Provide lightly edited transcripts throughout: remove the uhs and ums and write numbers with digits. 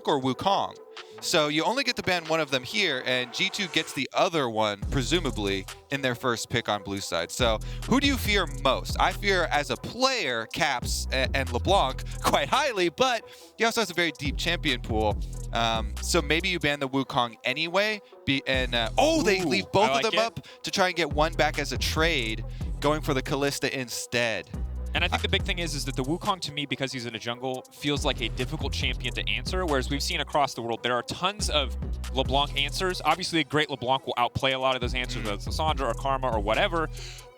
LeBlanc or Wukong. So you only get to ban one of them here, and G2 gets the other one, presumably, in their first pick on blue side. So who do you fear most? I fear, as a player, Caps and LeBlanc quite highly, but he also has a very deep champion pool. So maybe you ban the Wukong anyway. They leave both of them up to try and get one back as a trade, going for the Kalista instead. And I think the big thing is that the Wukong, to me, because he's in a jungle, feels like a difficult champion to answer, whereas we've seen across the world, there are tons of LeBlanc answers. Obviously, a great LeBlanc will outplay a lot of those answers, whether it's Lissandra or Karma or whatever,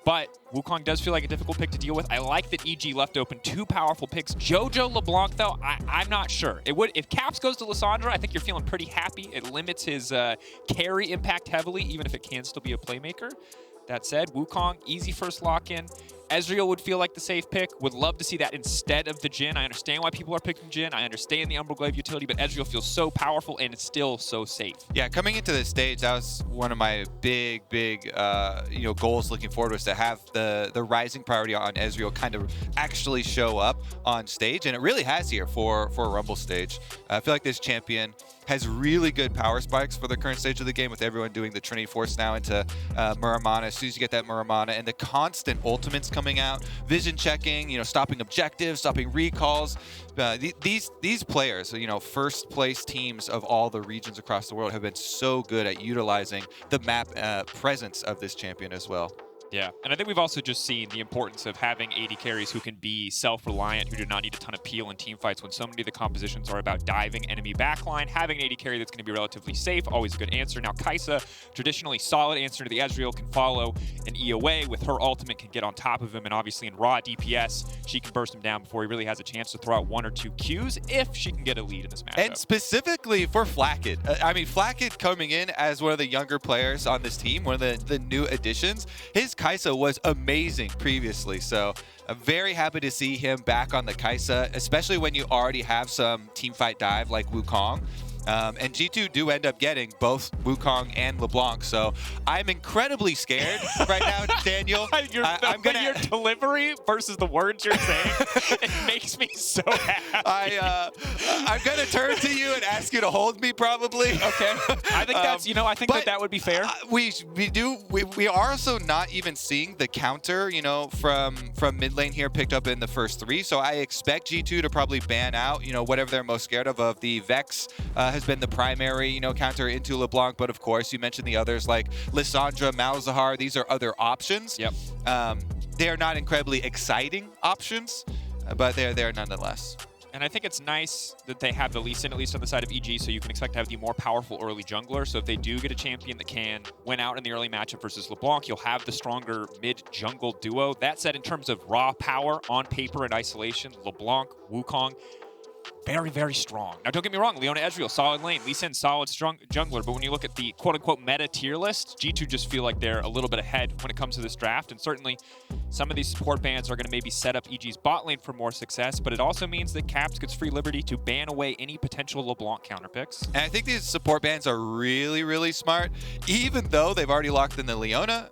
but Wukong does feel like a difficult pick to deal with. I like that EG left open two powerful picks. Jojo LeBlanc, though, I'm not sure. If Caps goes to Lissandra, I think you're feeling pretty happy. It limits his carry impact heavily, even if it can still be a playmaker. That said, Wukong, easy first lock-in. Ezreal would feel like the safe pick. Would love to see that instead of the Jhin. I understand why people are picking Jhin. I understand the Umbral utility, but Ezreal feels so powerful and it's still so safe. Yeah, coming into this stage, that was one of my big goals looking forward, was to have the rising priority on Ezreal kind of actually show up on stage, and it really has here for a Rumble stage. I feel like this champion has really good power spikes for the current stage of the game, with everyone doing the Trinity Force now into Muramana. As soon as you get that Muramana and the constant ultimates coming out, vision checking, stopping objectives, stopping recalls. These players, first place teams of all the regions across the world, have been so good at utilizing the map presence of this champion as well. Yeah, and I think we've also just seen the importance of having AD carries who can be self-reliant, who do not need a ton of peel in team fights when so many of the compositions are about diving enemy backline. Having an AD carry that's going to be relatively safe, always a good answer. Now, Kaisa, traditionally solid answer to the Ezreal, can follow an EOA with her ultimate, can get on top of him, and obviously in raw DPS, she can burst him down before he really has a chance to throw out one or two Qs if she can get a lead in this matchup. And specifically for Flakked. I mean, Flakked coming in as one of the younger players on this team, one of the new additions. His Kaisa was amazing previously, so I'm very happy to see him back on the Kaisa, especially when you already have some teamfight dive like Wukong. And G2 do end up getting both Wukong and LeBlanc, so I'm incredibly scared right now, Daniel. Your delivery versus the words you're saying, it makes me so happy. I'm gonna turn to you and ask you to hold me, probably. Okay. I think that's, I think that would be fair. We are also not even seeing the counter, from mid lane here picked up in the first three. So I expect G2 to probably ban out, whatever they're most scared of the Vex. Has been the primary, counter into LeBlanc, but of course you mentioned the others like Lissandra, Malzahar. These are other options. Yep. They are not incredibly exciting options, but they're there nonetheless. And I think it's nice that they have the Lee Sin, at least on the side of EG, so you can expect to have the more powerful early jungler. So if they do get a champion that can win out in the early matchup versus LeBlanc, you'll have the stronger mid-jungle duo. That said, in terms of raw power on paper and isolation, LeBlanc, Wukong, very, very strong. Now, don't get me wrong, Leona Ezreal, solid lane. Lee Sin, solid, strong jungler. But when you look at the quote-unquote meta tier list, G2 just feel like they're a little bit ahead when it comes to this draft. And certainly, some of these support bans are going to maybe set up EG's bot lane for more success. But it also means that Caps gets free liberty to ban away any potential LeBlanc counter picks. And I think these support bans are really, really smart, even though they've already locked in the Leona,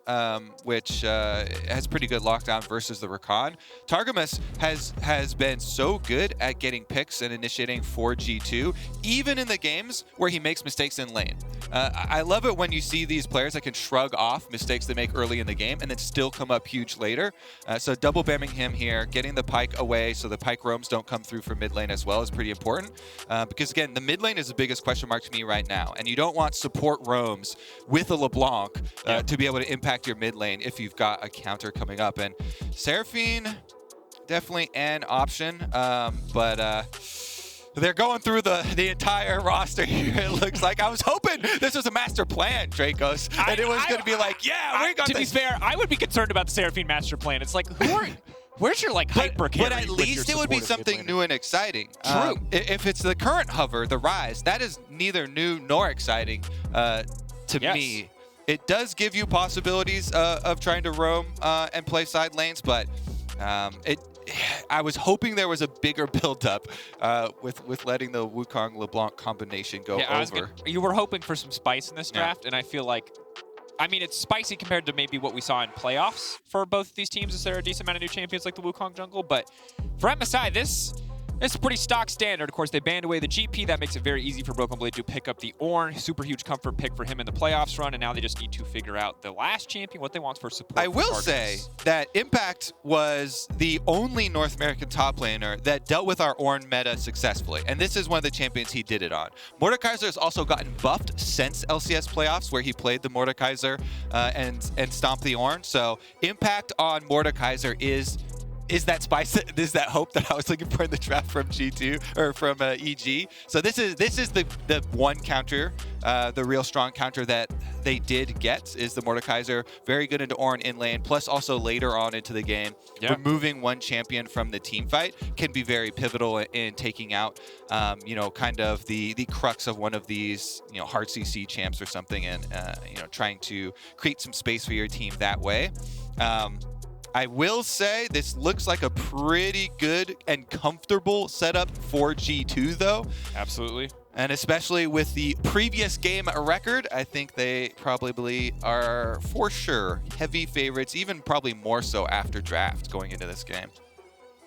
which has pretty good lockdown versus the Rakan. Targamas has been so good at getting picks and initiating for G2, even in the games where he makes mistakes in lane. I love it when you see these players that can shrug off mistakes they make early in the game and then still come up huge later. So double bamming him here, getting the Pyke away so the Pyke roams don't come through from mid lane as well is pretty important. Because again, the mid lane is the biggest question mark to me right now. And you don't want support roams with a LeBlanc to be able to impact your mid lane if you've got a counter coming up. And Seraphine, definitely an option, but they're going through the entire roster here, it looks like. I was hoping this was a master plan, Drakos, and it was going to be like, yeah, we got this. To be fair, I would be concerned about the Seraphine master plan. It's like, where's your hyper carry? But at least it would be something new and exciting. True. If it's the current hover, the Ryze, that is neither new nor exciting to me. It does give you possibilities of trying to roam and play side lanes, but I was hoping there was a bigger build-up with letting the Wukong LeBlanc combination go over. You were hoping for some spice in this draft, and I feel like, it's spicy compared to maybe what we saw in playoffs for both these teams. Is there a decent amount of new champions like the Wukong jungle? But for MSI, this It's pretty stock standard. Of course, they banned away the GP. That makes it very easy for Broken Blade to pick up the Ornn. Super huge comfort pick for him in the playoffs run, and now they just need to figure out the last champion, what they want for support. I will say that Impact was the only North American top laner that dealt with our Ornn meta successfully, and this is one of the champions he did it on. Mordekaiser has also gotten buffed since LCS playoffs, where he played the Mordekaiser and stomped the Ornn. So Impact on Mordekaiser is that spice, is that hope that I was looking for in the draft from G2 or from EG. So this is the one counter, the real strong counter that they did get is the Mordekaiser. Very good into Ornn in lane, plus also later on into the game, removing one champion from the team fight can be very pivotal in taking out, you know, kind of the crux of one of these, you know, hard CC champs or something, and you know, trying to create some space for your team that way. I will say this looks like a pretty good and comfortable setup for G2 though. Absolutely. And especially with the previous game record, I think they probably are for sure heavy favorites, even probably more so after draft going into this game.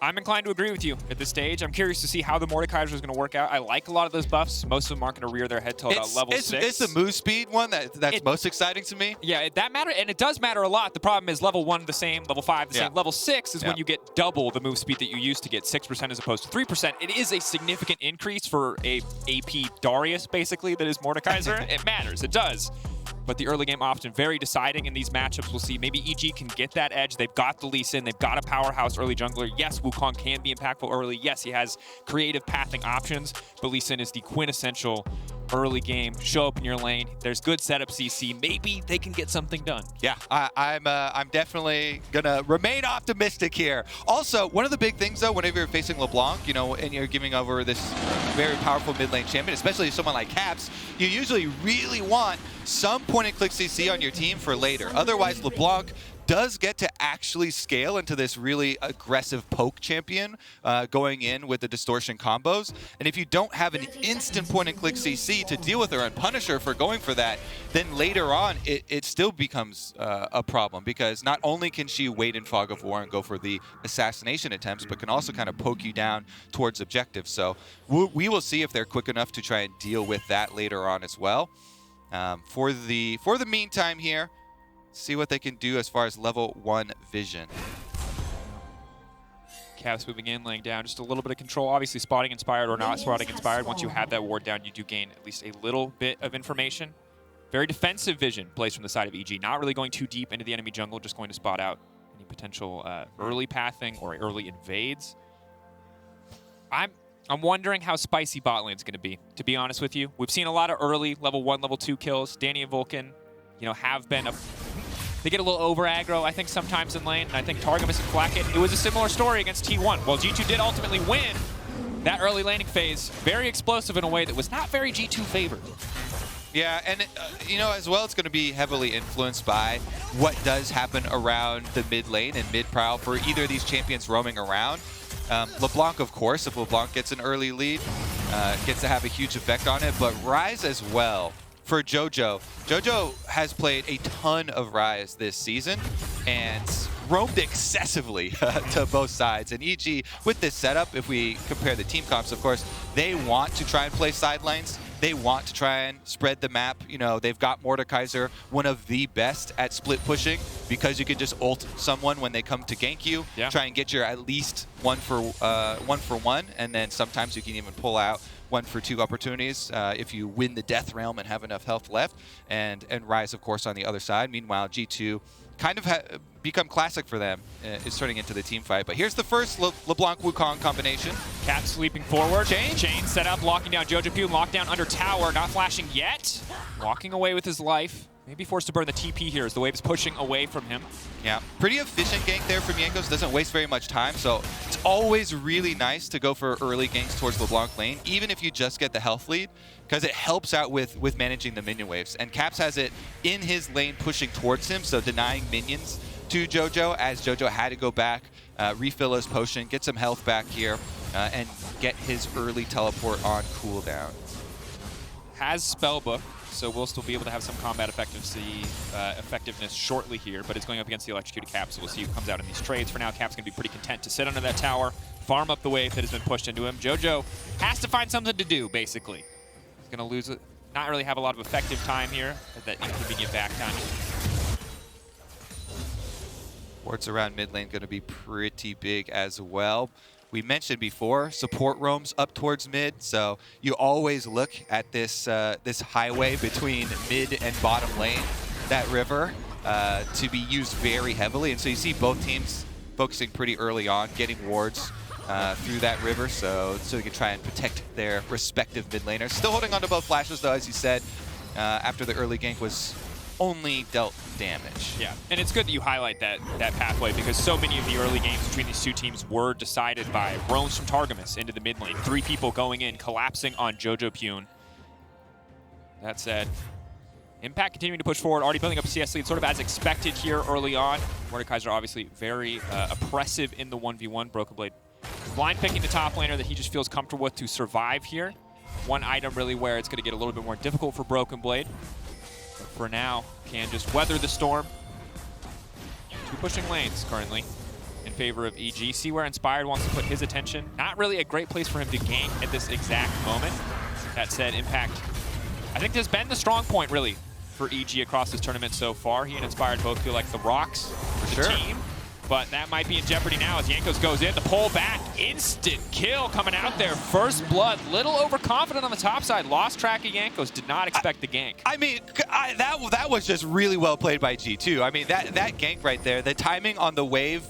I'm inclined to agree with you at this stage. I'm curious to see how the Mordekaiser is going to work out. I like a lot of those buffs. Most of them aren't going to rear their head till about level 6. It's the move speed one that's most exciting to me. Yeah, that matters, and it does matter a lot. The problem is level 1 the same, level 5 the same. Level 6 is when you get double the move speed that you used to get, 6% as opposed to 3%. It is a significant increase for a AP Darius, basically, that is Mordekaiser. It matters. It does. But the early game often very deciding in these matchups. We'll see. Maybe EG can get that edge. They've got the Lee Sin. They've got a powerhouse early jungler. Yes, Wukong can be impactful early. Yes, he has creative pathing options. But Lee Sin is the quintessential early game. Show up in your lane. There's good setup CC. Maybe they can get something done. Yeah, I'm definitely gonna remain optimistic here. Also, one of the big things though, whenever you're facing LeBlanc, you know, and you're giving over this very powerful mid lane champion, especially someone like Caps, you usually really want some point-and-click CC on your team for later. Otherwise, LeBlanc does get to actually scale into this really aggressive poke champion going in with the distortion combos. And if you don't have an instant point-and-click CC to deal with her and punish her for going for that, then later on it still becomes a problem, because not only can she wait in Fog of War and go for the assassination attempts, but can also kind of poke you down towards objectives. So we will see if they're quick enough to try and deal with that later on as well. For the meantime here, see what they can do as far as level 1 vision. Caps moving in, laying down just a little bit of control. Obviously spotting inspired or not spotting inspired. Once you have that ward down, you do gain at least a little bit of information. Very defensive vision plays from the side of EG. Not really going too deep into the enemy jungle, just going to spot out any potential early pathing or early invades. I'm wondering how spicy bot lane's going to be honest with you. We've seen a lot of early level 1, level 2 kills. Danny and Vulcan, you know, have been they get a little over aggro, I think, sometimes in lane. And I think Targamas and Flakked, it was a similar story against T1. Well, G2 did ultimately win that early laning phase. Very explosive in a way that was not very G2 favored. Yeah, and you know, as well, it's going to be heavily influenced by what does happen around the mid lane and mid prowl for either of these champions roaming around. LeBlanc, of course, if LeBlanc gets an early lead, gets to have a huge effect on it, but Ryze as well. For Jojo, Jojo has played a ton of Ryze this season and roamed excessively to both sides. And EG, with this setup, if we compare the team comps, of course, they want to try and play sidelines. They want to try and spread the map. You know, they've got Mordekaiser, one of the best at split pushing, because you can just ult someone when they come to gank you. Yeah. Try and get your at least one for one, and then sometimes you can even pull out 1-for-2 opportunities if you win the Death Realm and have enough health left. And Ryze, of course, on the other side. Meanwhile, G2 kind of become classic for them is turning into the team fight. But here's the first LeBlanc Wukong combination. Cat sweeping forward. Chain set up, locking down Jojopyun, locked down under tower, not flashing yet. Walking away with his life. Maybe forced to burn the TP here as the wave is pushing away from him. Yeah, pretty efficient gank there from Jankos. Doesn't waste very much time, so it's always really nice to go for early ganks towards LeBlanc lane, even if you just get the health lead, because it helps out with managing the minion waves. And Caps has it in his lane pushing towards him, so denying minions to Jojo, as Jojo had to go back, refill his potion, get some health back here, and get his early teleport on cooldown. Has Spellbook, so we'll still be able to have some combat effectiveness shortly here, but it's going up against the electrocuted Caps, so we'll see who comes out in these trades. For now, Cap's going to be pretty content to sit under that tower, farm up the wave that has been pushed into him. Jojo has to find something to do, basically. He's going to lose it. Not really have a lot of effective time here at that inconvenient back time. Wards around mid lane going to be pretty big as well. We mentioned before, support roams up towards mid, so you always look at this this highway between mid and bottom lane, that river, to be used very heavily. And so you see both teams focusing pretty early on, getting wards through that river, so they can try and protect their respective mid laners. Still holding on to both flashes, though, as you said, after the early gank was only dealt damage. Yeah, and it's good that you highlight that pathway, because so many of the early games between these two teams were decided by roams from Targamas into the mid lane. 3 people going in, collapsing on Jojopyun. That said, Impact continuing to push forward, already building up a CS lead, sort of as expected here early on. Mordekaiser obviously very oppressive in the 1v1. Broken Blade blind picking the top laner that he just feels comfortable with to survive here. One item really where it's going to get a little bit more difficult for Broken Blade. But for now, can just weather the storm. 2 pushing lanes currently in favor of EG. See where Inspired wants to put his attention. Not really a great place for him to gank at this exact moment. That said, Impact, I think, has been the strong point, really, for EG across this tournament so far. He and Inspired both feel like the rocks for the team. But that might be in jeopardy now as Jankos goes in. The pull back, instant kill coming out there. First blood, little overconfident on the top side. Lost track of Jankos, did not expect the gank. I mean, that was just really well played by G2. I mean, that gank right there, the timing on the wave,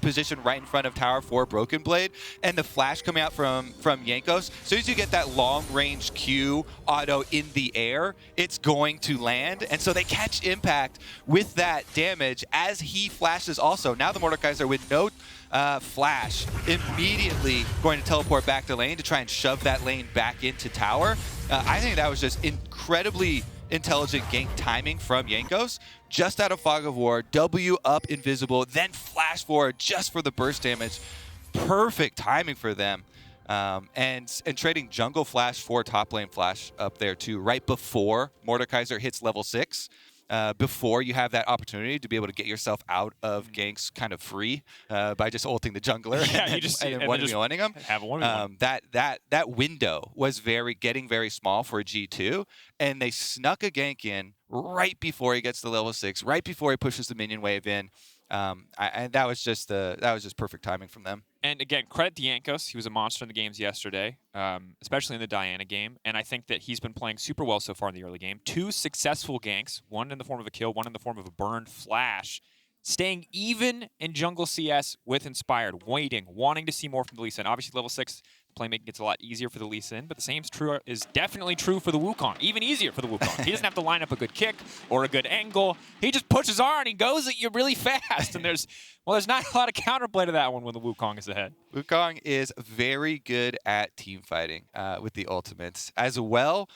position right in front of tower for Broken Blade, and the flash coming out from Jankos. As soon as you get that long range Q auto in the air, it's going to land. And so they catch Impact with that damage as he flashes also. Now the Mordekaiser with no flash, immediately going to teleport back to lane to try and shove that lane back into tower. I think that was just incredibly intelligent gank timing from Jankos. Just out of Fog of War, W up invisible, then flash forward just for the burst damage. Perfect timing for them. And trading jungle flash for top lane flash up there too, right before Mordekaiser hits level 6. Before you have that opportunity to be able to get yourself out of ganks kind of free by just ulting the jungler and 1v1ing them. Have a 1v1. That window was getting very small for G2, and they snuck a gank in right before he gets to level 6, right before he pushes the minion wave in. And that was just perfect timing from them. And again, credit to Jankos. He was a monster in the games yesterday, especially in the Diana game. And I think that he's been playing super well so far in the early game. 2 successful ganks, one in the form of a kill, one in the form of a burned flash. Staying even in jungle CS with Inspired, waiting, wanting to see more from the Lee Sin. Obviously, level 6, playmaking gets a lot easier for the Lee Sin, but the same is definitely true for the Wukong. Even easier for the Wukong. He doesn't have to line up a good kick or a good angle. He just pushes R and he goes at you really fast. And there's not a lot of counterplay to that one when the Wukong is ahead. Wukong is very good at team fighting with the ultimates. As well,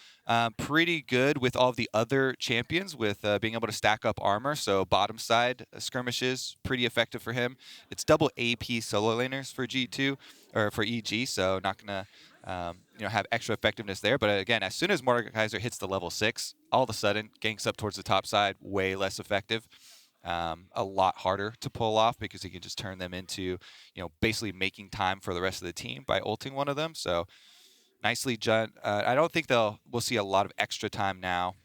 pretty good with all of the other champions with being able to stack up armor. So bottom side skirmishes, pretty effective for him. It's double AP solo laners for G2, or for EG, so not going to have extra effectiveness there. But again, as soon as Mordekaiser hits the level 6, all of a sudden, ganks up towards the top side, way less effective. A lot harder to pull off because he can just turn them into, basically making time for the rest of the team by ulting one of them. So nicely done. I don't think we'll see a lot of extra time now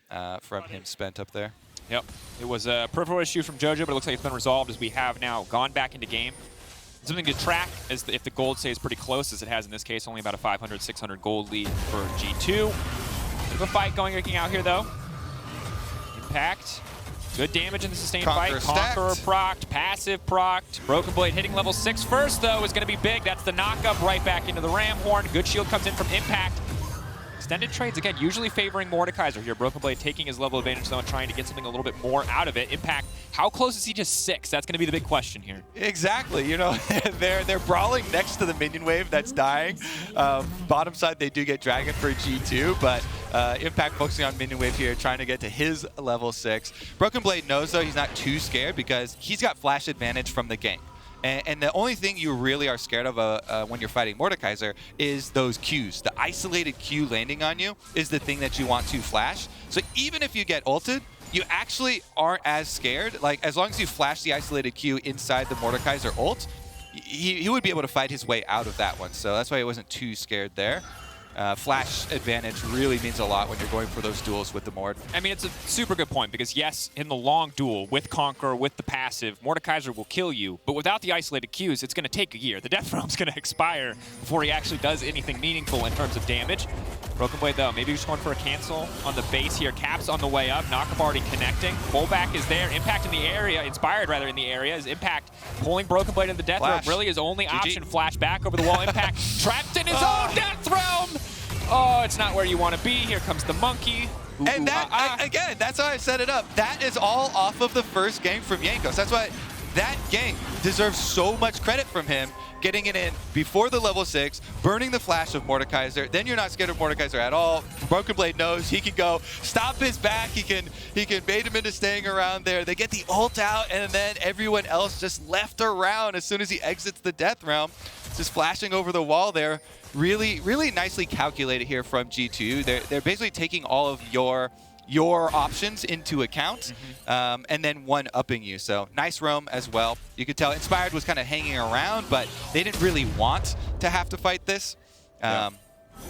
from him spent up there. Yep. It was a peripheral issue from Jojo, but it looks like it's been resolved as we have now gone back into game. Something to track is if the gold stays pretty close, as it has in this case, only about a 500, 600 gold lead for G2. Bit of a fight going out here, though. Impact. Good damage in the sustained fight. Conqueror procced, passive procced. Broken Blade hitting level 6 first, though, is going to be big. That's the knock-up right back into the Ram Horn. Good shield comes in from Impact. Extended trades, again, usually favoring Mordekaiser here. Broken Blade taking his level advantage, though, and trying to get something a little bit more out of it. Impact, how close is he to 6? That's going to be the big question here. Exactly. They're brawling next to the minion wave that's dying. Bottom side, they do get Dragon for G2, but Impact focusing on minion wave here, trying to get to his level 6. Broken Blade knows, though, he's not too scared because he's got flash advantage from the gank. And the only thing you really are scared of when you're fighting Mordekaiser is those Qs. The isolated Q landing on you is the thing that you want to flash. So even if you get ulted, you actually aren't as scared. Like, as long as you flash the isolated Q inside the Mordekaiser ult, he would be able to fight his way out of that one. So that's why he wasn't too scared there. Flash advantage really means a lot when you're going for those duels with the Mord. I mean, it's a super good point because, yes, in the long duel with Conqueror, with the passive, Mordekaiser will kill you, but without the isolated Qs, it's going to take a year. The Death Realm's going to expire before he actually does anything meaningful in terms of damage. Broken Blade, though, maybe he's going for a cancel on the base here. Caps on the way up. Knockup already connecting. Fullback is there. Impact in the area. Inspired, rather, in the area. Is Impact pulling Broken Blade in the Death Realm. Really his only option. Flash back over the wall. Impact trapped in his own Death Realm. Oh, it's not where you want to be. Here comes the monkey. Ooh, and that, again, that's how I set it up. That is all off of the first game from Jankos. That's why that game deserves so much credit from him, getting it in before the level 6, burning the flash of Mordekaiser. Then you're not scared of Mordekaiser at all. Broken Blade knows he can go stop his back. He can bait him into staying around there. They get the ult out, and then everyone else just left around as soon as he exits the Death Realm. Just flashing over the wall there. Really, really nicely calculated here from G2. They're basically taking all of your options into account, and then one-upping you. So nice roam as well. You could tell Inspired was kind of hanging around, but they didn't really want to have to fight this.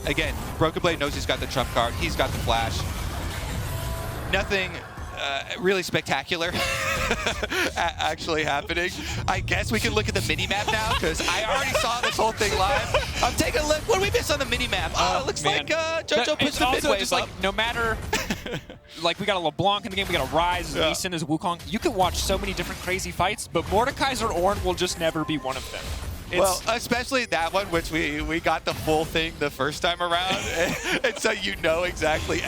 Again, Broken Blade knows he's got the trump card. He's got the flash. Nothing really spectacular actually happening. I guess we can look at the mini-map now, because I already saw this whole thing live. I'm taking a look. What do we miss on the mini-map? Oh, it looks like Jojo puts the midway just like, no matter, like we got a LeBlanc in the game, we got a Ryze, Lee Sin as Wukong. You can watch so many different crazy fights, but Mordekaiser Ornn will just never be one of them. Well, especially that one, which we got the full thing the first time around, and so you know exactly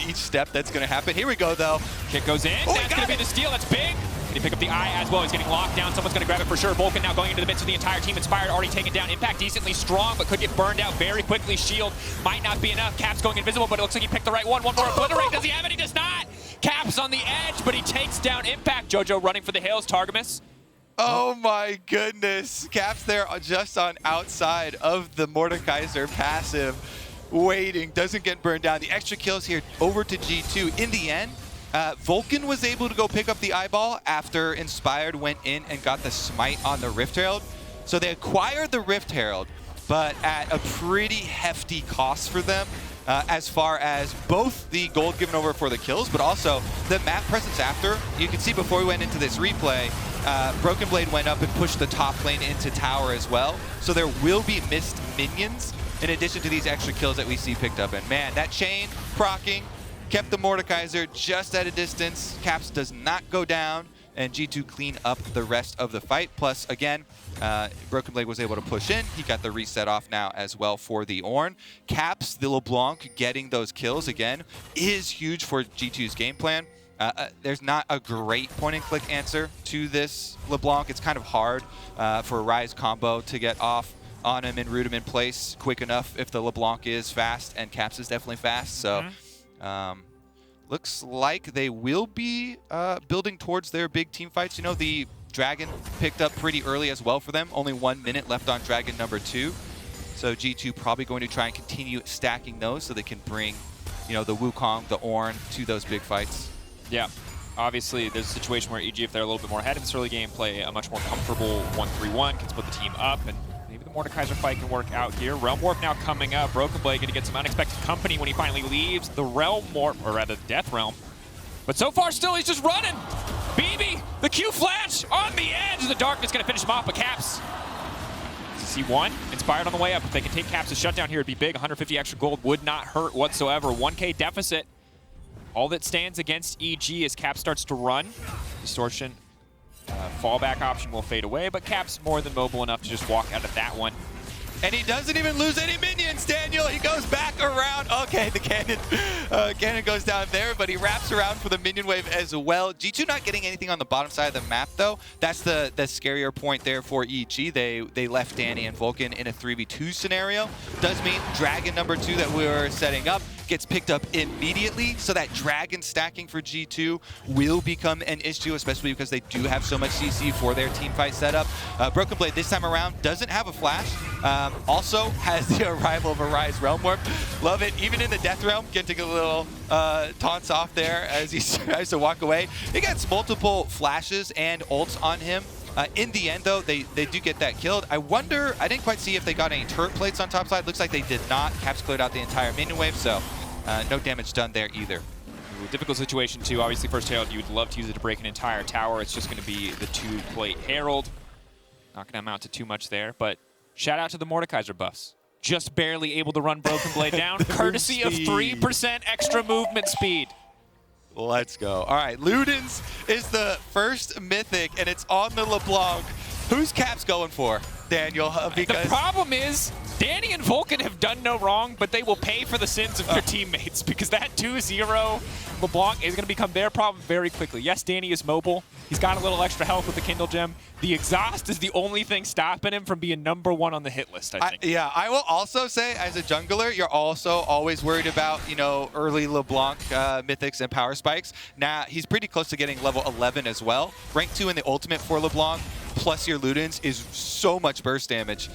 each step that's going to happen. Here we go, though. Kick goes in. Oh, that's going to be the steal. That's big. Can he pick up the eye as well? He's getting locked down. Someone's going to grab it for sure. Vulcan now going into the midst of the entire team. Inspired already taken down. Impact decently strong, but could get burned out very quickly. Shield might not be enough. Caps going invisible, but it looks like he picked the right one. One more obliterate. Does he have it? He does not. Caps on the edge, but he takes down Impact. Jojo running for the hills. Targamas. Oh my goodness. Caps there just on outside of the Mordekaiser passive, waiting, doesn't get burned down. The extra kills here over to G2. In the end, Vulcan was able to go pick up the eyeball after Inspired went in and got the smite on the Rift Herald. So they acquired the Rift Herald, but at a pretty hefty cost for them. As far as both the gold given over for the kills, but also the map presence after. You can see before we went into this replay, Broken Blade went up and pushed the top lane into tower as well. So there will be missed minions in addition to these extra kills that we see picked up. And man, that chain proccing kept the Mordekaiser just at a distance. Caps does not go down, and G2 clean up the rest of the fight. Plus, again, Broken Blade was able to push in. He got the reset off now as well for the Ornn. Caps, the LeBlanc getting those kills again is huge for G2's game plan. There's not a great point-and-click answer to this LeBlanc. It's kind of hard for a Ryze combo to get off on him and root him in place quick enough if the LeBlanc is fast, and Caps is definitely fast. So looks like they will be building towards their big team fights. You know, the Dragon picked up pretty early as well for them. Only 1 minute left on Dragon number 2. So G2 probably going to try and continue stacking those so they can bring, you know, the Wukong, the Ornn to those big fights. Yeah. Obviously, there's a situation where EG, if they're a little bit more ahead in this early game, play a much more comfortable 1-3-1, can split the team up, and maybe the Mordekaiser fight can work out here. Realm Warp now coming up. Broken Blade going to get some unexpected company when he finally leaves the Realm Warp, or rather the Death Realm. But so far, still, he's just running. BB, the Q flash on the edge. The darkness going to finish him off, but Caps. C1, Inspired on the way up. If they can take Caps' shutdown here, it'd be big. 150 extra gold would not hurt whatsoever. 1K deficit. All that stands against EG as Caps starts to run. Distortion, fallback option will fade away, but Caps more than mobile enough to just walk out of that one. And he doesn't even lose any minions, Daniel. He goes back around. Okay, the cannon goes down there, but he wraps around for the minion wave as well. G2 not getting anything on the bottom side of the map, though. That's the scarier point there for EG. They left Danny and Vulcan in a 3v2 scenario. Does mean Dragon number 2 that we were setting up gets picked up immediately, so that Dragon stacking for G2 will become an issue, especially because they do have so much CC for their team fight setup. Broken Blade this time around doesn't have a flash. Also has the arrival of a Ryze Realm Warp. Love it. Even in the Death Realm, getting a little taunts off there as he tries to walk away. He gets multiple flashes and ults on him In the end, though, they do get that killed. I wonder, I didn't quite see if they got any turret plates on top side. Looks like they did not. Caps cleared out the entire minion wave, so no damage done there either. Ooh, difficult situation, too. Obviously, first Herald, you would love to use it to break an entire tower. It's just going to be the 2-plate Herald. Not going to amount to too much there, but shout out to the Mordekaiser buffs. Just barely able to run Broken Blade down, courtesy of 3% extra movement speed. Let's go. All right, Ludens is the first mythic, and it's on the LeBlanc. Who's Caps going for, Daniel? Because the problem is, Danny and Vulcan have done no wrong, but they will pay for the sins of their teammates because that 2-0 LeBlanc is going to become their problem very quickly. Yes, Danny is mobile. He's got a little extra health with the Kindle Gem. The exhaust is the only thing stopping him from being #1 on the hit list, I think. Yeah, I will also say, as a jungler, you're also always worried about, early LeBlanc mythics and power spikes. Now, he's pretty close to getting level 11 as well. Rank 2 in the ultimate for LeBlanc, plus your Ludens, is so much burst damage.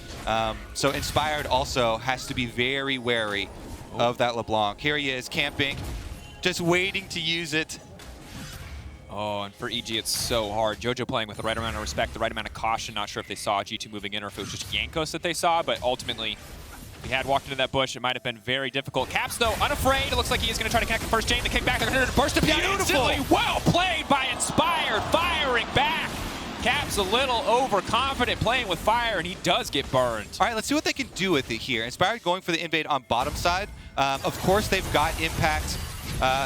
So Inspired also has to be very wary of that LeBlanc. Here he is, camping, just waiting to use it. Oh, and for EG, it's so hard. Jojo playing with the right amount of respect, the right amount of caution. Not sure if they saw G2 moving in or if it was just Jankos that they saw, but ultimately, if he had walked into that bush, it might have been very difficult. Caps, though, unafraid. It looks like he is going to try to connect the first chain. The kickback, they're going to burst him down instantly. Well played by Inspired, firing back. Caps a little overconfident playing with fire, and he does get burned. All right, let's see what they can do with it here. Inspired going for the invade on bottom side. Of course, they've got Impact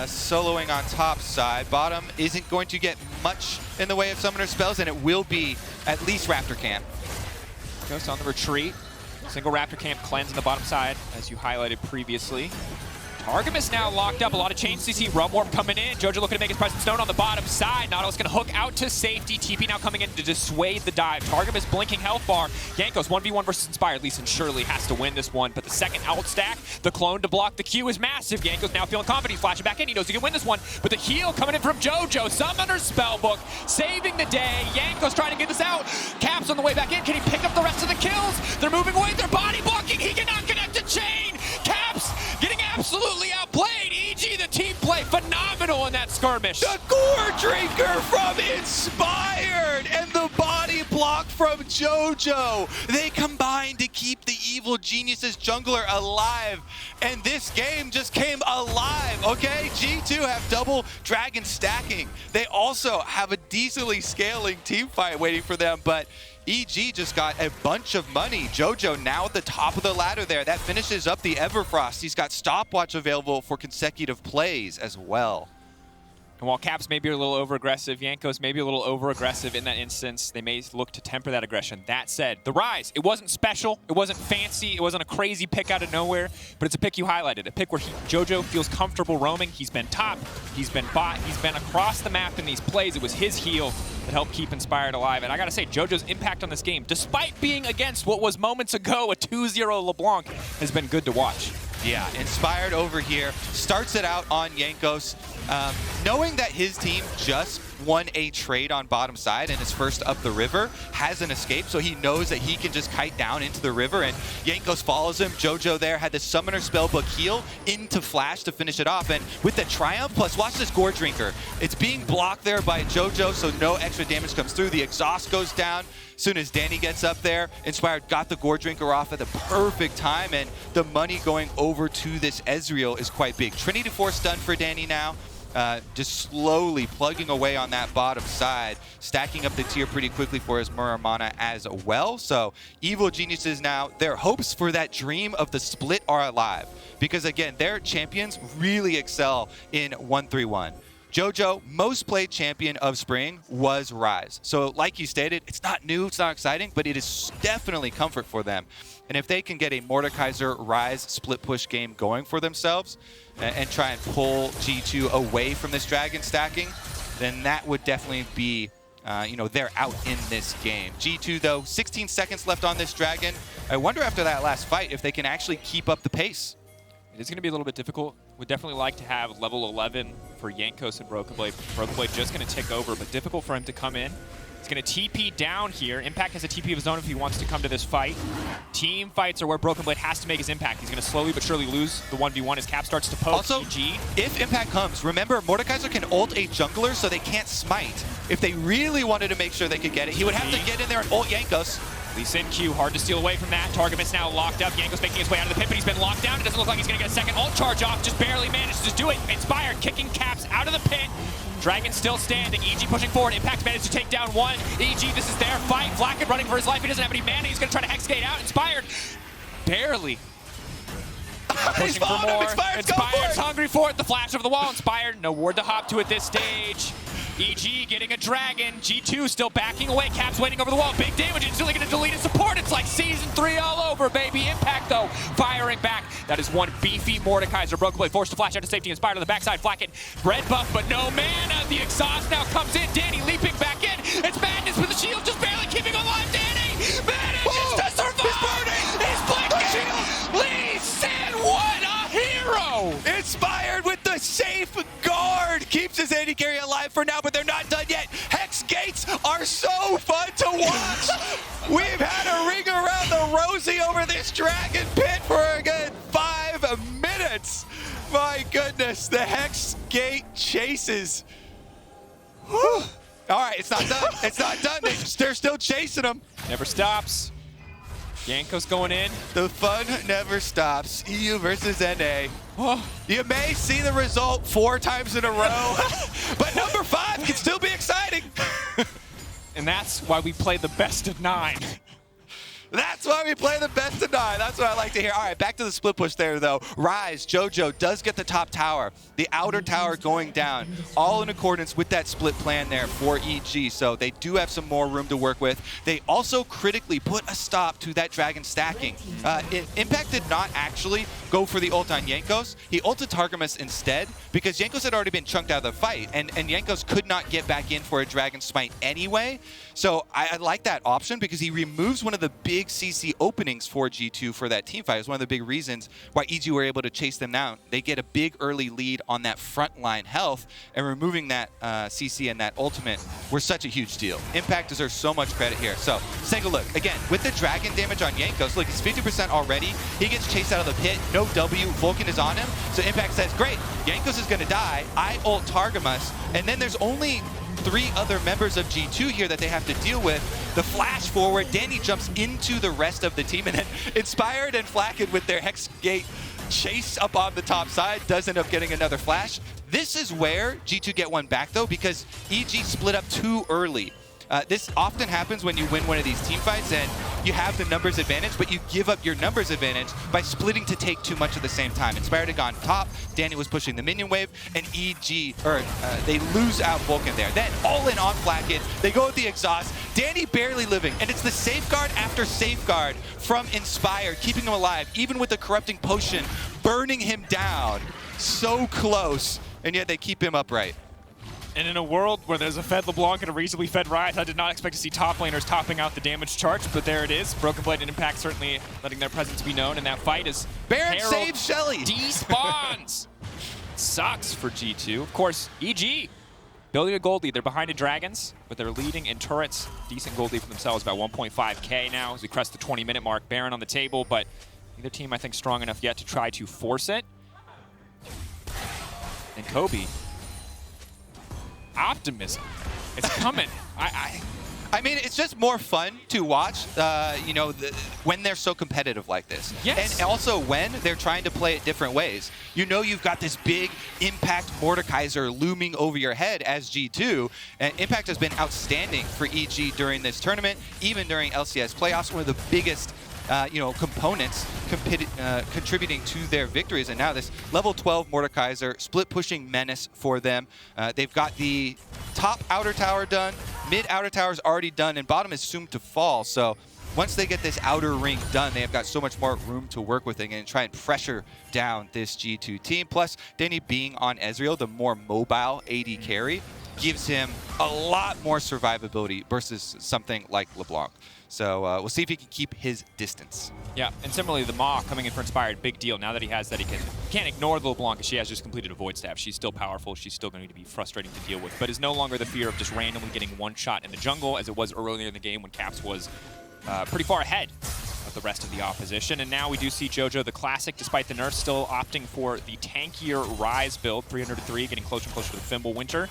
soloing on top side. Bottom isn't going to get much in the way of summoner spells, and it will be at least Raptor Camp. Goes on the retreat. Single Raptor Camp cleanse on the bottom side, as you highlighted previously. Targamas now locked up. A lot of chains. CC Rum Warp coming in. Jojo looking to make his presence known on the bottom side. Nautilus going to hook out to safety. TP now coming in to dissuade the dive. Targamas blinking health bar. Jankos 1v1 versus Inspired. Lee Sin surely has to win this one. But the second out stack, the clone to block the Q is massive. Jankos now feeling confident. He's flashing back in. He knows he can win this one. But the heal coming in from Jojo. Summoner Spellbook saving the day. Jankos trying to get this out. Caps on the way back in. Can he pick up the rest of the kills? They're moving away. They're body blocking. He cannot connect to chain. Caps getting absolutely outplayed. EG, the team play, phenomenal in that skirmish. The Gore Drinker from Inspired and the body block from Jojo. They combined to keep the Evil Geniuses jungler alive, and this game just came alive, okay? G2 have double dragon stacking. They also have a decently scaling team fight waiting for them, but EG just got a bunch of money. Jojo now at the top of the ladder there. That finishes up the Everfrost. He's got stopwatch available for consecutive plays as well. And while Caps may be a little over-aggressive, Jankos may be a little over-aggressive in that instance. They may look to temper that aggression. That said, the Ryze, it wasn't special, it wasn't fancy, it wasn't a crazy pick out of nowhere, but it's a pick you highlighted, a pick where Jojo feels comfortable roaming. He's been top, he's been bot, he's been across the map in these plays. It was his heal that helped keep Inspired alive. And I gotta say, Jojo's impact on this game, despite being against what was moments ago a 2-0 LeBlanc, has been good to watch. Yeah, Inspired over here, starts it out on Jankos, knowing that his team just won a trade on bottom side and is first up the river, has an escape, so he knows that he can just kite down into the river, and Jankos follows him. Jojo there had the Summoner Spellbook heal into Flash to finish it off, and with the Triumph, plus watch this Gore Drinker. It's being blocked there by Jojo, so no extra damage comes through. The exhaust goes down. As soon as Danny gets up there, Inspired got the Gore Drinker off at the perfect time, and the money going over to this Ezreal is quite big. Trinity Force done for Danny now. Just slowly plugging away on that bottom side, stacking up the tier pretty quickly for his Muramana as well. So Evil Geniuses now, their hopes for that dream of the split are alive, because again, their champions really excel in 1-3-1. Jojo, most played champion of spring was Ryze. So like you stated, it's not new, it's not exciting, but it is definitely comfort for them. And if they can get a Mordekaiser Ryze split push game going for themselves and try and pull G2 away from this dragon stacking, then that would definitely be, they're out in this game. G2 though, 16 seconds left on this dragon. I wonder after that last fight if they can actually keep up the pace. It is going to be a little bit difficult. Would definitely like to have level 11 for Jankos and Broken Blade. Broken Blade just going to tick over, but difficult for him to come in. He's going to TP down here. Impact has a TP of his own if he wants to come to this fight. Team fights are where Broken Blade has to make his impact. He's going to slowly but surely lose the 1v1 as Cap starts to poke. Also, EG. if impact comes, remember Mordekaiser can ult a jungler so they can't smite. if they really wanted to make sure they could get it, he would have to get in there and ult Jankos. Lee Sin Q, hard to steal away from that. Targamas now locked up. Jankos making his way out of the pit, but he's been locked down. It doesn't look like he's going to get a second ult charge off. Just barely managed to do it. Inspired, kicking Caps out of the pit. Dragon still standing. EG pushing forward. Impact managed to take down one. EG, this is their fight. Flakked running for his life. He doesn't have any mana. He's going to try to Hexgate out. Inspired, barely. Pushing for more. Inspired's hungry for it. The flash over the wall. Inspired, no ward to hop to at this stage. EG getting a dragon. G2 still backing away. Caps waiting over the wall. Big damage. Instantly going to delete his support. It's like Season 3 all over, baby. Impact, though, firing back. That is one beefy Mordekaiser. Broken blade forced to flash out to safety. Inspired on the backside. Flakked. Red buff, but no mana. The exhaust now comes in. Danny leaping back in. It's Madness with the shield just barely keeping alive. Danny manages to survive. He's blinking. Lee Sin, what a hero. Inspired with the safe guard. Keeps his AD carry alive for now, but they're not done yet. Hex gates are so fun to watch. We've had a ring around the rosy over this dragon pit for a good 5 minutes. My goodness, the Hex gate chases. Whew. All right, it's not done. It's not done. They're still chasing him. Never stops. Jankos going in. The fun never stops. EU versus NA. You may see the result 4 times in a row, but number 5 can still be exciting. And that's why we play the best of 9. That's why we play the best of 9. That's what I like to hear. All right, back to the split push there, though. Ryze, Jojo does get the top tower. The outer tower going down, all in accordance with that split plan there for EG. So they do have some more room to work with. They also critically put a stop to that dragon stacking. Impact did not actually go for the ult on Jankos. He ulted Targamas instead because Jankos had already been chunked out of the fight, and Jankos could not get back in for a dragon smite anyway. So I like that option because he removes one of the big CC openings for G2 for that team fight. It's one of the big reasons why EG were able to chase them down. They get a big early lead on that frontline health, and removing that CC and that ultimate were such a huge deal. Impact deserves so much credit here. So let's take a look. Again, with the dragon damage on Jankos, look, he's 50% already. He gets chased out of the pit. No W. Vulcan is on him. So Impact says, great, Jankos is going to die. I ult Targamas. And then there's only 3 other members of G2 here that they have to deal with. The flash forward, Danny jumps into the rest of the team, and then Inspired and Flakked with their Hex Gate chase up on the top side does end up getting another flash. This is where G2 get one back, though, because EG split up too early. This often happens when you win one of these team fights and you have the numbers advantage, but you give up your numbers advantage by splitting to take too much at the same time. Inspired had gone top, Danny was pushing the minion wave, and they lose out Vulcan there. Then all in on Flakked, they go with the exhaust, Danny barely living, and it's the safeguard after safeguard from Inspired, keeping him alive, even with the corrupting potion, burning him down. So close, and yet they keep him upright. And in a world where there's a fed LeBlanc and a reasonably fed Ryze, I did not expect to see top laners topping out the damage chart, but there it is. Broken Blade and Impact certainly letting their presence be known, and that fight is Baron saves Shelly. Despawns. Sucks for G2. Of course, EG building a gold lead. They're behind in Dragons, but they're leading in turrets. Decent gold lead for themselves, about 1.5K now as we crest the 20-minute mark. Baron on the table, but neither team, I think, strong enough yet to try to force it. And Kobe. Optimism. It's coming. I mean, it's just more fun to watch, you know, when they're so competitive like this. Yes. And also when they're trying to play it different ways. You know you've got this big Impact Mordekaiser looming over your head as G2, and Impact has been outstanding for EG during this tournament, even during LCS playoffs, one of the biggest you know, components contributing to their victories. And now this level 12 Mordekaiser, split pushing menace for them. They've got the top outer tower done, mid outer tower is already done, and bottom is soon to fall. So once they get this outer ring done, they have got so much more room to work with and try and pressure down this G2 team. Plus, Danny being on Ezreal, the more mobile AD carry, gives him a lot more survivability versus something like LeBlanc. So we'll see if he can keep his distance. Yeah, and similarly, the Maw coming in for Inspired, big deal. Now that he has that, he can't ignore the LeBlanc. She has just completed a Void Stab. She's still powerful. She's still going to be frustrating to deal with, but is no longer the fear of just randomly getting one shot in the jungle as it was earlier in the game when Caps was pretty far ahead of the rest of the opposition. And now we do see Jojo, the classic, despite the nerfs, still opting for the tankier Ryze build, 303, getting closer and closer to the Fimble Winter.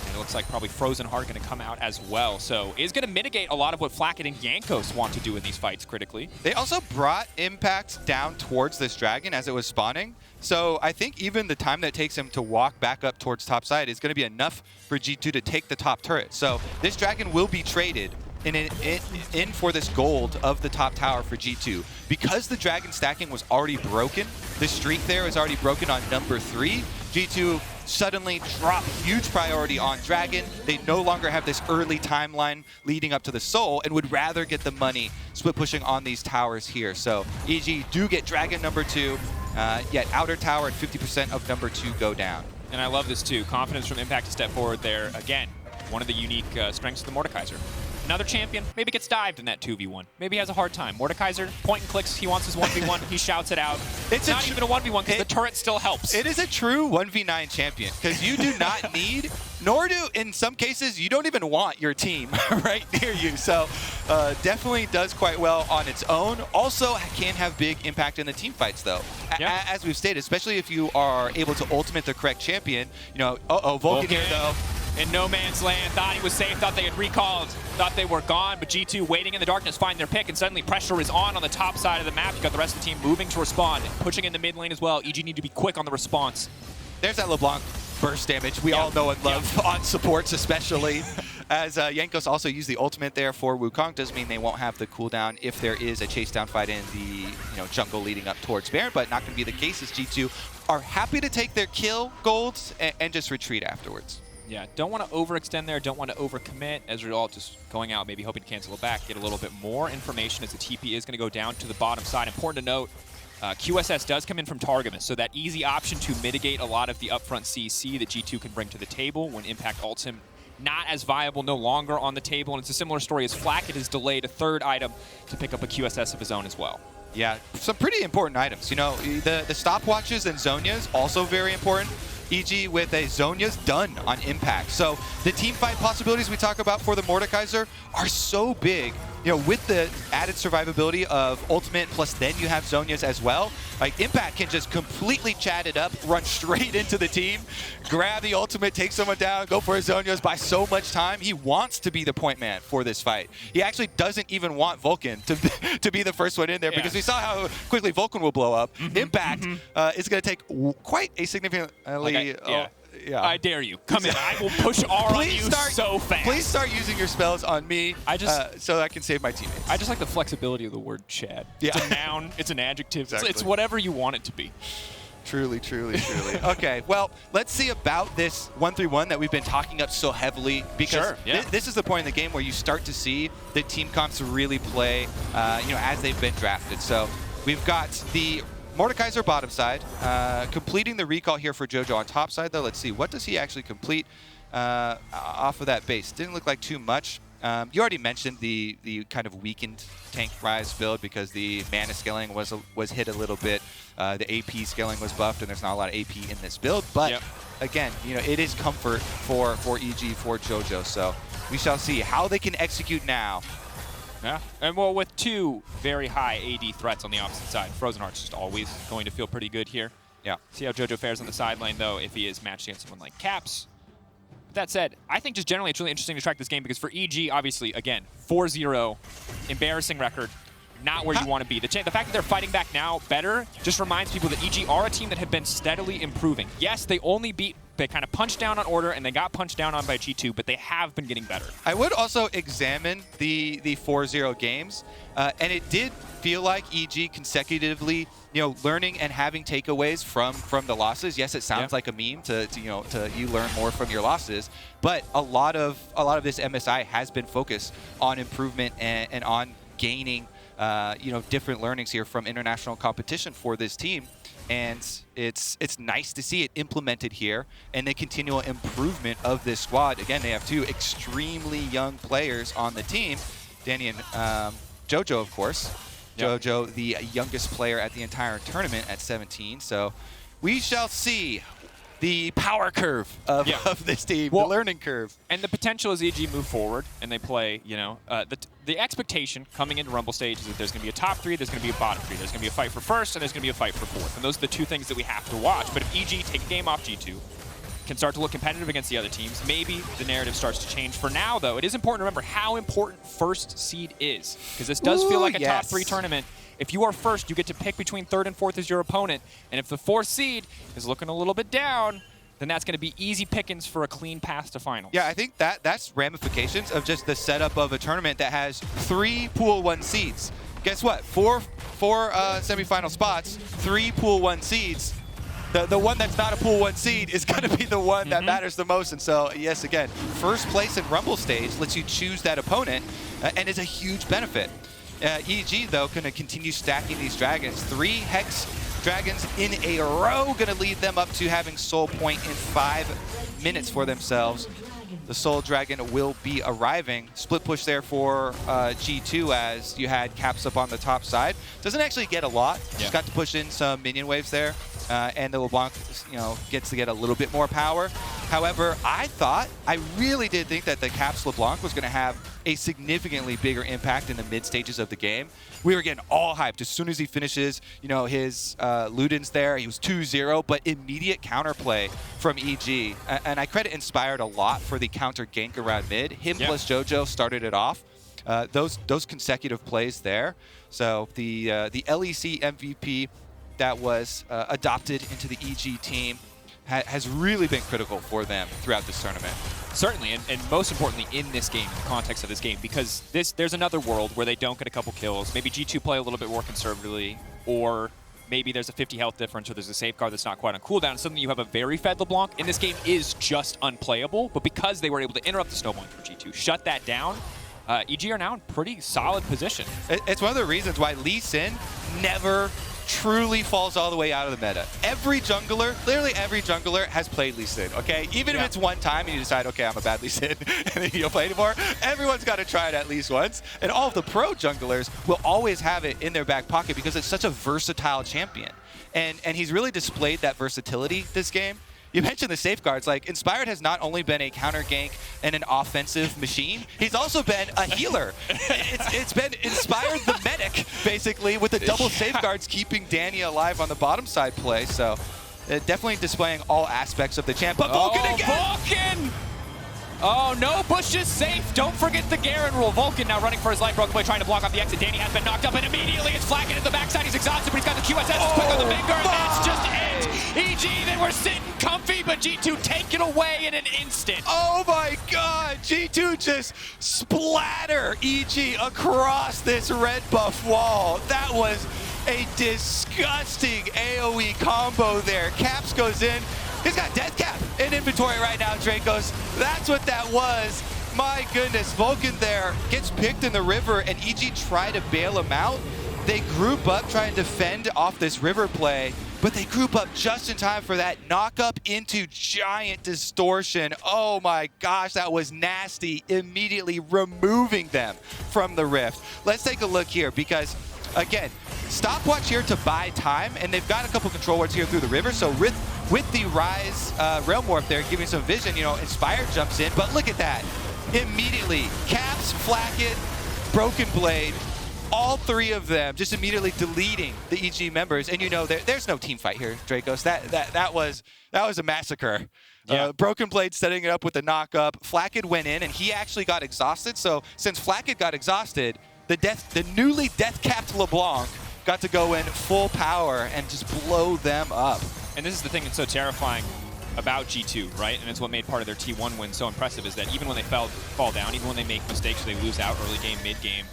And it looks like probably Frozen Heart going to come out as well. So is going to mitigate a lot of what Flakked and Jankos want to do in these fights critically. They also brought Impact down towards this dragon as it was spawning. So I think even the time that it takes him to walk back up towards top side is going to be enough for G2 to take the top turret. So this dragon will be traded in for this gold of the top tower for G2. Because the dragon stacking was already broken, the streak there is already broken on number 3, G2 suddenly drop huge priority on dragon. They no longer have this early timeline leading up to the soul and would rather get the money split pushing on these towers here. So EG do get dragon number 2, yet outer tower and 50% of number 2 go down. And I love this too. Confidence from Impact to step forward there. Again, one of the unique strengths of the Mordekaiser. Another champion maybe gets dived in that 2v1. Maybe he has a hard time. Mordekaiser, point and clicks, he wants his 1v1, he shouts it out. It's not even a 1v1 because the turret still helps. It is a true 1v9 champion because you do not need, nor do, in some cases, you don't even want your team right near you. So definitely does quite well on its own. Also can have big impact in the team fights though. Yeah. As we've stated, especially if you are able to ultimate the correct champion. You know, Vulcan here though. In no man's land, thought he was safe, thought they had recalled, thought they were gone, but G2 waiting in the darkness, find their pick, and suddenly pressure is on the top side of the map. You got the rest of the team moving to respond, pushing in the mid lane as well. EG need to be quick on the response. There's that LeBlanc burst damage we all know and love on supports especially. As Jankos also used the ultimate there for Wukong, doesn't mean they won't have the cooldown if there is a chase down fight in the jungle leading up towards Baron, but not going to be the case as G2 are happy to take their kill golds and just retreat afterwards. Yeah, don't want to overextend there, don't want to overcommit. Ezreal just going out, maybe hoping to cancel it back, get a little bit more information as the TP is going to go down to the bottom side. Important to note, QSS does come in from Targamas, so that easy option to mitigate a lot of the upfront CC that G2 can bring to the table when Impact ults him. Not as viable, no longer on the table, and it's a similar story as Flakked has delayed a third item to pick up a QSS of his own as well. Yeah, some pretty important items. You know, the stopwatches and Zhonya's also very important. EG with a Zhonya's done on Impact. So the team fight possibilities we talk about for the Mordekaiser are so big. You know, with the added survivability of Ultimate, plus then you have Zhonya's as well. Like, Impact can just completely chat it up, run straight into the team, grab the Ultimate, take someone down, go for his Zhonya's, buy so much time. He wants to be the point man for this fight. He actually doesn't even want Vulcan to be the first one in there because we saw how quickly Vulcan will blow up. Impact is going to take quite a significantly... Yeah. I dare you. Come in. I will push R on you so fast. Please start using your spells on me so I can save my teammates. I just like the flexibility of the word Chad. Yeah. It's a noun. It's an adjective. Exactly. It's whatever you want it to be. Truly, truly, truly. Okay, well, let's see about this 1-3-1 that we've been talking up so heavily because this is the point in the game where you start to see the team comps really play as they've been drafted. So we've got the Mordekaiser bottom side, completing the recall here for Jojo on top side, though. Let's see, what does he actually complete off of that base? Didn't look like too much. You already mentioned the kind of weakened tank Ryze build because the mana scaling was hit a little bit. The AP scaling was buffed, and there's not a lot of AP in this build. But again, it is comfort for EG, for Jojo. So we shall see how they can execute now. Yeah, and well, with two very high AD threats on the opposite side, Frozen Heart's just always going to feel pretty good here. Yeah. See how Jojo fares on the side lane, though, if he is matched against someone like Caps. That said, I think just generally it's really interesting to track this game because for EG, obviously, again, 4-0, embarrassing record, not where you want to be. The fact that they're fighting back now better just reminds people that EG are a team that have been steadily improving. Yes, they kind of punched down on Order and they got punched down on by G2, but they have been getting better. I would also examine the 4-0 games, and it did feel like EG consecutively, learning and having takeaways from the losses. Yes, it sounds like a meme to you learn more from your losses, but a lot of this MSI has been focused on improvement and on gaining different learnings here from international competition for this team. And it's nice to see it implemented here and the continual improvement of this squad. Again, they have two extremely young players on the team, Danny and Jojo, of course. Jojo, the youngest player at the entire tournament at 17. So we shall see the power curve of this team, the learning curve. And the potential as EG move forward and they play, the expectation coming into Rumble stage is that there's going to be a top 3, there's going to be a bottom 3. There's going to be a fight for first, and there's going to be a fight for fourth. And those are the two things that we have to watch. But if EG take a game off G2, can start to look competitive against the other teams. Maybe the narrative starts to change. For now, though, it is important to remember how important first seed is, because this does feel like a top 3 tournament. If you are first, you get to pick between 3rd and 4th as your opponent, and if the 4th seed is looking a little bit down, then that's going to be easy pickings for a clean path to finals. Yeah, I think that's ramifications of just the setup of a tournament that has 3 Pool 1 seeds. Guess what? Four semifinal spots, 3 Pool 1 seeds. The one that's not a Pool 1 seed is going to be the one that matters the most. And so, yes, again, first place in Rumble stage lets you choose that opponent and is a huge benefit. EG, though, going to continue stacking these dragons. 3 Hex dragons in a row, going to lead them up to having Soul Point in 5 minutes for themselves. The Soul Dragon will be arriving. Split push there for G2 as you had Caps up on the top side. Doesn't actually get a lot. Just got to push in some minion waves there. And the LeBlanc, gets to get a little bit more power. However, I really did think that the Caps LeBlanc was going to have a significantly bigger impact in the mid stages of the game. We were getting all hyped as soon as he finishes, his Ludens there. He was 2-0, but immediate counterplay from EG. And I credit Inspired a lot for the counter gank around mid. Him plus Jojo started it off. Those consecutive plays there. So the LEC MVP that was adopted into the EG team has really been critical for them throughout this tournament. Certainly, and most importantly in this game, in the context of this game, because there's another world where they don't get a couple kills. Maybe G2 play a little bit more conservatively, or maybe there's a 50 health difference, or there's a safeguard that's not quite on cooldown. Suddenly you have a very fed LeBlanc, and this game is just unplayable, but because they were able to interrupt the snowballing from G2, shut that down, EG are now in pretty solid position. It's one of the reasons why Lee Sin never truly falls all the way out of the meta. Every jungler, literally every jungler has played Lee Sin, okay? Even if it's one time and you decide, okay, I'm a bad Lee Sin, and then you don't play anymore, everyone's got to try it at least once. And all of the pro junglers will always have it in their back pocket because it's such a versatile champion. And he's really displayed that versatility this game. You mentioned the safeguards. Like, Inspired has not only been a counter gank and an offensive machine, he's also been a healer. It's been Inspired the medic, basically, with the double safeguards keeping Danny alive on the bottom side play. So, definitely displaying all aspects of the champ. But Vulcan again! Vulcan! Oh, no, Bush is safe. Don't forget the Garen rule. Vulcan now running for his life. Broken play trying to block off the exit. Danny has been knocked up, and immediately it's Flakked at the backside. He's exhausted, but he's got the QSS. It's quick on the finger, and that's just it. EG, they were sitting comfy, but G2 take it away in an instant. Oh my god, G2 just splatter EG across this red buff wall. That was a disgusting AoE combo there. Caps goes in. He's got Death Cap in inventory right now, Drakos. That's what that was. My goodness, Vulcan there gets picked in the river, and EG try to bail him out. They group up, try and defend off this river play, but they group up just in time for that knock up into giant distortion. Oh my gosh, that was nasty. Immediately removing them from the rift. Let's take a look here because, again, stopwatch here to buy time, and they've got a couple control wards here through the river. So with the Ryze Realm Warp there giving some vision, Inspired jumps in, but look at that. Immediately, Caps, Flakked, Broken Blade, all 3 of them just immediately deleting the EG members. And there's no team fight here, Drakos. That was a massacre. Yeah. Broken Blade setting it up with the knock up. Flakked went in, and he actually got exhausted. So since Flakked got exhausted, the newly death-capped LeBlanc got to go in full power and just blow them up. And this is the thing that's so terrifying about G2, right? And it's what made part of their T1 win so impressive, is that even when they fall down, even when they make mistakes, they lose out early game, mid game,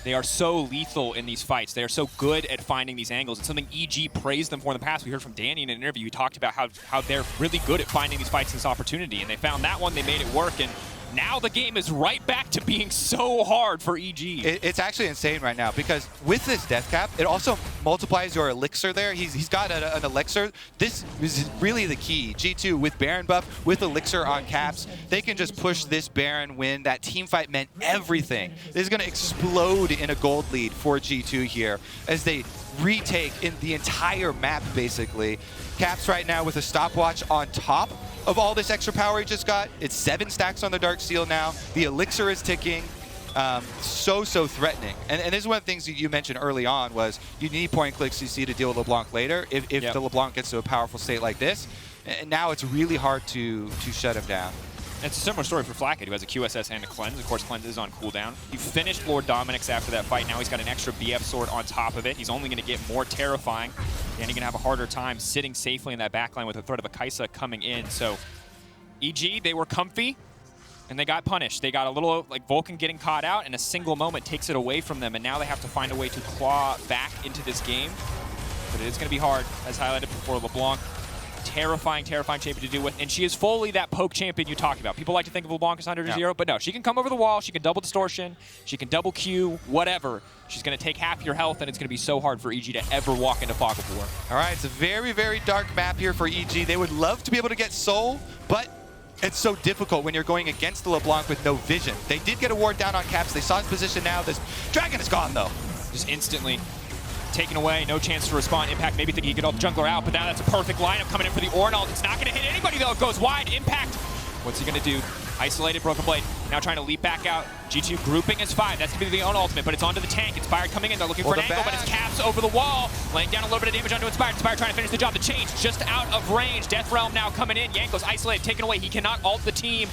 they are so lethal in these fights. They are so good at finding these angles. It's something EG praised them for in the past. We heard from Danny in an interview. He talked about how they're really good at finding these fights and this opportunity. And they found that one, they made it work. And now the game is right back to being so hard for EG. It's actually insane right now because with this death cap, it also multiplies your elixir there. He's got an elixir. This is really the key. G2 with Baron buff, with elixir on Caps, they can just push this Baron win. That team fight meant everything. This is going to explode in a gold lead for G2 here as they retake in the entire map, basically. Caps right now with a stopwatch on top of all this extra power he just got. It's 7 stacks on the Dark Seal now. The elixir is ticking. So threatening. And this is one of the things you mentioned early on was you need point click CC to deal with LeBlanc later if the LeBlanc gets to a powerful state like this. And now it's really hard to shut him down. It's a similar story for Flakked, who has a QSS and a Cleanse. Of course, Cleanse is on cooldown. He finished Lord Dominic's after that fight. Now he's got an extra BF sword on top of it. He's only going to get more terrifying, and he's going to have a harder time sitting safely in that backline with the threat of a Kaisa coming in. So, EG, they were comfy, and they got punished. They got a little, like Vulcan getting caught out, and a single moment takes it away from them, and now they have to find a way to claw back into this game. But it is going to be hard, as highlighted before. LeBlanc, terrifying champion to deal with, and she is fully that poke champion you talked about. People like to think of LeBlanc as 100-0, but no, she can come over the wall, she can double distortion, she can double Q, whatever. She's going to take half your health, and it's going to be so hard for EG to ever walk into Fog of War. All right, it's a very, very dark map here for EG. They would love to be able to get Soul, but it's so difficult when you're going against the LeBlanc with no vision. They did get a ward down on Caps. They saw his position now. This Dragon is gone, though. Just instantly taken away, no chance to respond. Impact maybe thinking he could ult the jungler out, but now that's a perfect lineup coming in for the Ornn ult. It's not going to hit anybody, though. It goes wide. Impact, what's he going to do? Isolated, Broken Blade. Now trying to leap back out. G2 grouping as 5. That's going to be the Ornn ultimate, but it's onto the tank. Inspired coming in. They're looking for an angle, but it's Caps over the wall, laying down a little bit of damage onto Inspired. Inspired trying to finish the job. The change just out of range. Death Realm now coming in. Jankos isolated, taken away. He cannot ult the team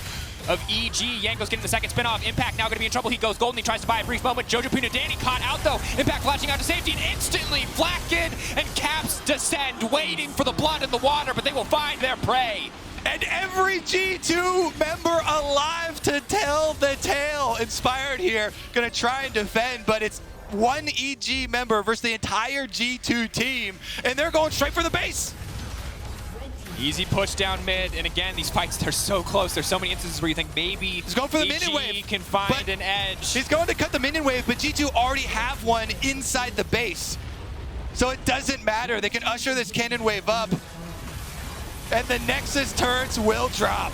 of EG. Jankos getting the second spin off. Impact now going to be in trouble. He goes golden. He tries to buy a brief moment. Jojopyun and Danny caught out though. Impact flashing out to safety, and instantly Flakked and Caps descend, waiting for the blood in the water, but they will find their prey. And every G2 member alive to tell the tale. Inspired here, gonna try and defend, but it's one EG member versus the entire G2 team, and they're going straight for the base. Easy push down mid, and again, these fights, they're so close. There's so many instances where you think maybe he's going for the minion wave, can find an edge. He's going to cut the minion wave, but G2 already have one inside the base. So it doesn't matter. They can usher this cannon wave up, and the Nexus turrets will drop.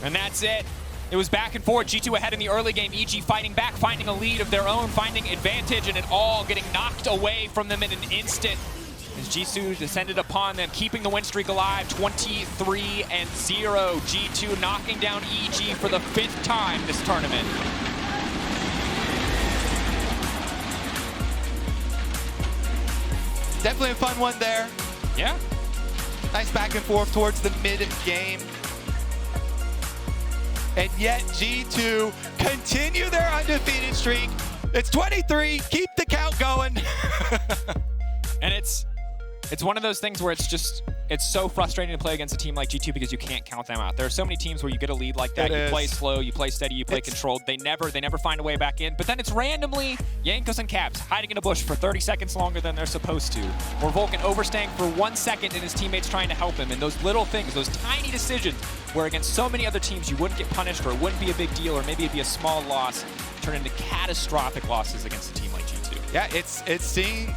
And that's it. It was back and forth. G2 ahead in the early game. EG fighting back, finding a lead of their own, finding advantage, and it all getting knocked away from them in an instant. As G2 descended upon them, keeping the win streak alive, 23-0. G2 knocking down EG for the 5th time this tournament. Definitely a fun one there. Yeah. Nice back and forth towards the mid-game. And yet G2 continue their undefeated streak. It's 23, keep the count going. And it's one of those things where it's so frustrating to play against a team like G2 because you can't count them out. There are so many teams where you get a lead like that, you play slow, you play steady, you play controlled. They never find a way back in. But then it's randomly Jankos and Caps hiding in a bush for 30 seconds longer than they're supposed to. Or Vulcan overstaying for 1 second and his teammates trying to help him. And those little things, those tiny decisions where against so many other teams you wouldn't get punished, or it wouldn't be a big deal, or maybe it'd be a small loss, turn into catastrophic losses against a team like G2. Yeah, it's seeing